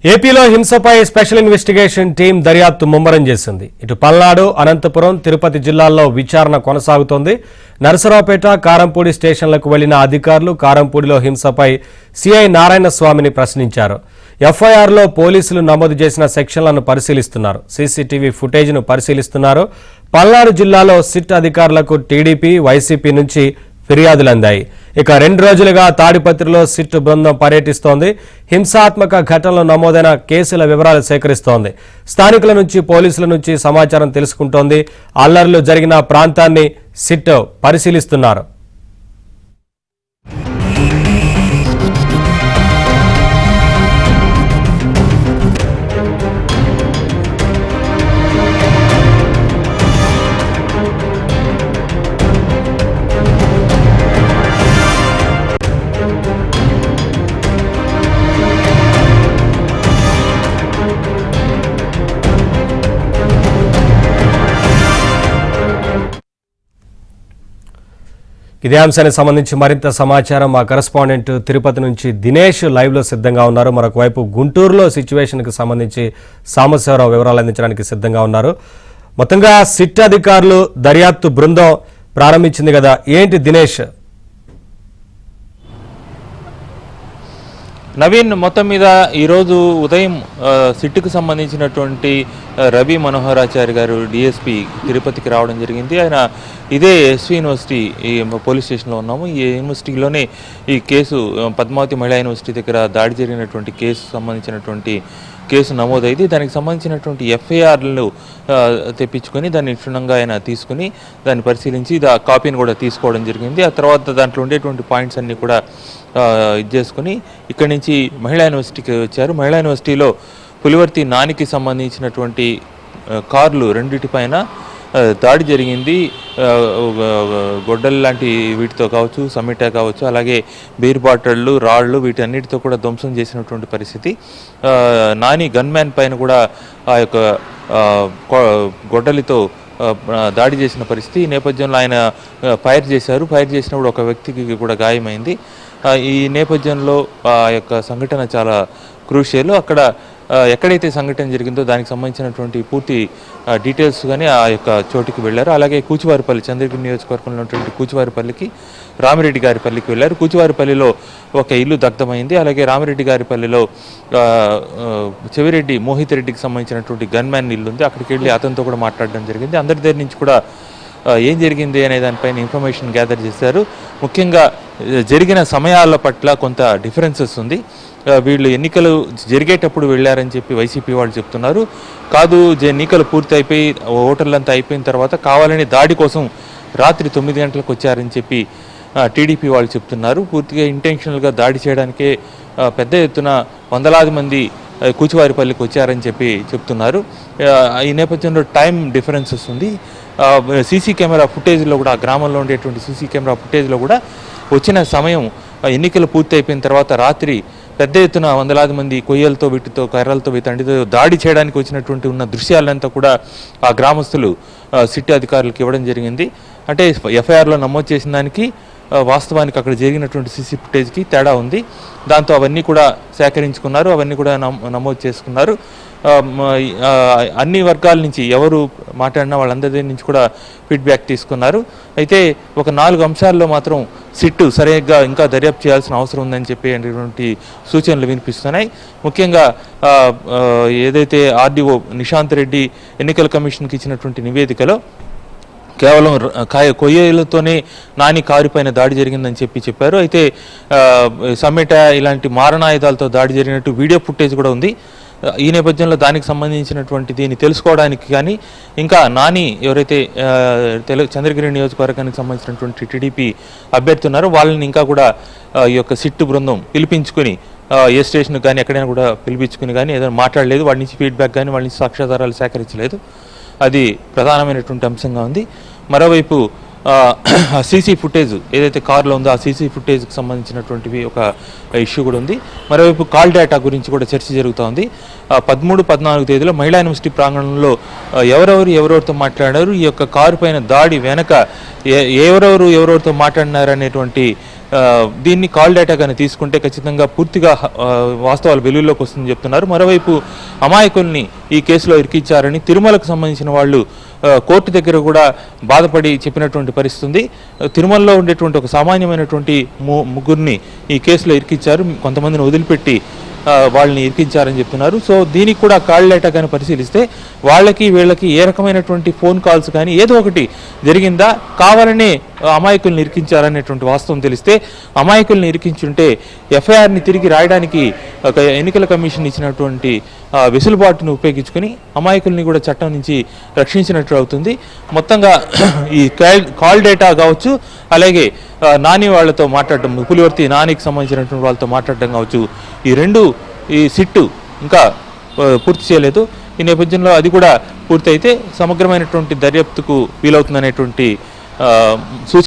ఏపీలో హింసపై special investigation team దర్యాప్తు ముమ్మరం చేసింది. ఇటు పల్నాడు, అనంతపురం, తిరుపతి జిల్లాల్లో విచారణ కొనసాగుతోంది. నరసరావుపేట, కారంపూడి స్టేషన్లకు వెళ్లిన అధికారులు కారంపూడిలో హింసపై సిఐ నారాయణస్వామిని ప్రశ్నించారు. ఎఫ్ఐఆర్లో పోలీసులు నమోదు చేసిన సెక్షన్లను పరిశీలిస్తున్నారు. సీసీటీవీ ఫుటేజ్ను పరిశీలిస్తున్నారు. పల్నాడు జిల్లాలో సిట్ అధికారులకు టీడీపీ, వైసీపీ నుంచి ఫిర్యాదులు అందాయి. ఇక 2 రోజులుగా తాడిపత్రిలో సిట్ బృందం పర్యటిస్తోంది. హింసాత్మక ఘటనలు నమోదైన కేసుల వివరాలు సేకరిస్తోంది. స్థానికుల నుంచి, పోలీసుల నుంచి సమాచారం తెలుసుకుంటోంది. అల్లర్లు జరిగిన ప్రాంతాన్ని సిట్ పరిశీలిస్తున్నారు. ఇదే అంశానికి సంబంధించి మరింత సమాచారం మా కరెస్పాండెంట్ తిరుపతి నుంచి దినేష్ లైవ్ లో సిద్ధంగా ఉన్నారు. మరొక వైపు గుంటూరులో సిచ్యువేషన్ కి సంబంధించి సాంబశివరావు వివరాలు అందించడానికి సిద్ధంగా ఉన్నారు. మొత్తంగా సిట్ అధికారులు దర్యాప్తు బృందం ప్రారంభించింది కదా, ఏంటి దినేష్? నవీన్, మొత్తం మీద ఈరోజు ఉదయం సిట్కు సంబంధించినటువంటి రవి మనోహరాచారి గారు డిఎస్పీ తిరుపతికి రావడం జరిగింది. ఆయన ఇదే ఎస్వి యూనివర్సిటీ ఈ పోలీస్ స్టేషన్లో ఉన్నాము. ఈ యూనివర్సిటీలోనే ఈ కేసు పద్మావతి మహిళా యూనివర్సిటీ దగ్గర దాడి జరిగినటువంటి కేసు సంబంధించినటువంటి కేసు నమోదైంది. దానికి సంబంధించినటువంటి ఎఫ్ఐఆర్లు తెప్పించుకొని దాన్ని క్షుణ్ణంగా ఆయన తీసుకుని దాన్ని పరిశీలించి కాపీని కూడా తీసుకోవడం జరిగింది. ఆ తర్వాత దాంట్లో ఉండేటువంటి పాయింట్స్ అన్నీ కూడా ఇది చేసుకుని ఇక్కడి నుంచి మహిళా యూనివర్సిటీకి వచ్చారు. మహిళా యూనివర్సిటీలో పులివర్తి నానికి సంబంధించినటువంటి కార్లు రెండిటిపైన దాడి జరిగింది. గొడ్డలు లాంటి వీటితో కావచ్చు, సమిటా కావచ్చు, అలాగే బీర్ బాటిళ్ళు, రాళ్ళు వీటన్నిటితో కూడా ధ్వంసం చేసినటువంటి పరిస్థితి. నాని గన్మ్యాన్ పైన కూడా ఆ యొక్క గొడ్డలితో దాడి చేసిన పరిస్థితి. ఈ నేపథ్యంలో ఆయన ఫైర్ చేశారు. ఫైర్ చేసినప్పుడు ఒక వ్యక్తికి కూడా గాయమైంది. ఈ నేపథ్యంలో ఆ యొక్క సంఘటన చాలా క్రూషియల్. అక్కడ ఎక్కడైతే సంఘటన జరిగిందో దానికి సంబంధించినటువంటి పూర్తి డీటెయిల్స్ కానీ ఆ యొక్క చోటుకి వెళ్ళారు. అలాగే కూచివారిపల్లి, చంద్రగిరి నియోజకవర్గంలో ఉన్నటువంటి కూచివారిపల్లికి, రామిరెడ్డి గారిపల్లికి వెళ్ళారు. కూచివారిపల్లిలో ఒక ఇల్లు దగ్ధమైంది. అలాగే రామిరెడ్డి గారిపల్లిలో చెవిరెడ్డి మోహిత్ రెడ్డికి సంబంధించినటువంటి గన్మ్యాన్ ఇల్లు ఉంది. అక్కడికి వెళ్ళి అతనితో కూడా మాట్లాడడం జరిగింది. అందరి దగ్గర నుంచి కూడా ఏం జరిగింది అనే దానిపైన ఇన్ఫర్మేషన్ గ్యాదర్ చేశారు. ముఖ్యంగా జరిగిన సమయాల పట్ల కొంత డిఫరెన్సెస్ ఉంది. వీళ్ళు ఎన్నికలు జరిగేటప్పుడు వెళ్ళారని చెప్పి వైసీపీ వాళ్ళు చెప్తున్నారు. కాదు, ఎన్నికలు పూర్తి అయిపోయి ఓటర్లంతా అయిపోయిన తర్వాత కావాలని దాడి కోసం రాత్రి 9 గంటలకు వచ్చారని చెప్పి టీడీపీ వాళ్ళు చెప్తున్నారు. పూర్తిగా ఇంటెన్షనల్గా దాడి చేయడానికే పెద్ద ఎత్తున వందలాది మంది కూచివారిపల్లికి వచ్చారని చెప్పి చెప్తున్నారు. ఈ నేపథ్యంలో టైం డిఫరెన్సెస్ ఉంది. సీసీ కెమెరా ఫుటేజ్లో కూడా, ఆ గ్రామంలో ఉండేటువంటి సీసీ కెమెరా ఫుటేజ్లో కూడా వచ్చిన సమయం ఎన్నికలు పూర్తి అయిపోయిన తర్వాత రాత్రి పెద్ద ఎత్తున వందలాది మంది కొయ్యలతో, వీటితో, కర్రలతో, వీటన్నిటితో దాడి చేయడానికి వచ్చినటువంటి ఉన్న దృశ్యాలంతా కూడా ఆ గ్రామస్తులు సిట్ అధికారులకు ఇవ్వడం జరిగింది. అంటే ఎఫ్ఐఆర్లో నమోదు చేసిన దానికి వాస్తవానికి అక్కడ జరిగినటువంటి సీసీ ఫుటేజ్కి తేడా ఉంది. దాంతో అవన్నీ కూడా సేకరించుకున్నారు, అవన్నీ కూడా నమోదు చేసుకున్నారు. అన్ని వర్గాల నుంచి ఎవరు మాట్లాడినా వాళ్ళందరి నుంచి కూడా ఫీడ్బ్యాక్ తీసుకున్నారు. అయితే ఒక 4 అంశాల్లో మాత్రం సిట్టు సరిగ్గా ఇంకా దర్యాప్తు చేయాల్సిన అవసరం ఉందని చెప్పేటువంటి సూచనలు వినిపిస్తున్నాయి. ముఖ్యంగా ఏదైతే ఆర్డీఓ నిశాంత్ రెడ్డి ఎన్నికల కమిషన్కి ఇచ్చినటువంటి నివేదికలో కేవలం కొయ్యలతోనే నాని కారు పైన దాడి జరిగిందని చెప్పారు. అయితే సమ్మెట ఇలాంటి మారణాయుధాలతో దాడి జరిగినట్టు వీడియో ఫుటేజ్ కూడా ఉంది. ఈ నేపథ్యంలో దానికి సంబంధించినటువంటి దీన్ని తెలుసుకోవడానికి కానీ, ఇంకా నాని ఎవరైతే చంద్రగిరి నియోజకవర్గానికి సంబంధించినటువంటి టీడీపీ అభ్యర్థి ఉన్నారో వాళ్ళని ఇంకా కూడా ఈ యొక్క సిట్టు బృందం పిలిపించుకొని ఏ స్టేషన్ కానీ ఎక్కడైనా కూడా పిలిపించుకుని కానీ ఏదైనా మాట్లాడలేదు. వాడి నుంచి ఫీడ్బ్యాక్ కానీ వాళ్ళ నుంచి సాక్ష్యాధారాలు సేకరించలేదు. అది ప్రధానమైనటువంటి అంశంగా ఉంది. మరోవైపు సీసీ ఫుటేజ్ ఏదైతే కారులో ఉందో ఆ సీసీ ఫుటేజ్కి సంబంధించినటువంటివి ఒక ఇష్యూ కూడా ఉంది. మరోవైపు కాల్ డేటా గురించి కూడా చర్చ జరుగుతోంది. 13, 14 తేదీలో మహిళా యూనివర్సిటీ ప్రాంగణంలో ఎవరెవరితో మాట్లాడారు, ఈ యొక్క కారు పైన దాడి వెనక ఎవరెవరితో మాట్లాడినారు అనేటువంటి దీన్ని కాల్ డేటా కానీ తీసుకుంటే ఖచ్చితంగా పూర్తిగా వాస్తవాలు వెలుగులోకి వస్తుందని చెప్తున్నారు. మరోవైపు అమాయకుల్ని ఈ కేసులో ఇరికిచ్చారని తిరుమలకు సంబంధించిన వాళ్ళు కోర్టు దగ్గర కూడా బాధపడి చెప్పినటువంటి పరిస్థితి. తిరుమలలో ఉండేటువంటి ఒక సామాన్యమైనటువంటి ముగ్గురిని ఈ కేసులో ఇరికిచ్చారు, కొంతమందిని వదిలిపెట్టి వాళ్ళని ఇరికించారని చెప్తున్నారు. సో దీనికి కూడా కాల్ డేటా కానీ పరిశీలిస్తే వాళ్ళకి వీళ్ళకి ఏ రకమైనటువంటి ఫోన్ కాల్స్ కానీ ఏదో ఒకటి జరిగిందా, కావాలనే అమాయకుల్ని ఇరికించారనేటువంటి వాస్తవం తెలిస్తే అమాయకుల్ని ఇరికించుంటే ఎఫ్ఐఆర్ని తిరిగి రాయడానికి ఒక ఎన్నికల కమిషన్ ఇచ్చినటువంటి వెసులుబాటును ఉపయోగించుకొని అమాయకుల్ని కూడా చట్టం నుంచి రక్షించినట్టు అవుతుంది. మొత్తంగా ఈ కాల్ డేటా కావచ్చు, అలాగే నాని వాళ్ళతో మాట్లాడటం, పులివర్తి నానికి సంబంధించినటువంటి వాళ్ళతో మాట్లాడటం కావచ్చు, ఈ సిట్టు ఇంకా పూర్తి చేయలేదు. ఈ నేపథ్యంలో అది కూడా పూర్తయితే సమగ్రమైనటువంటి దర్యాప్తుకు వీలవుతుందనేటువంటి సూచన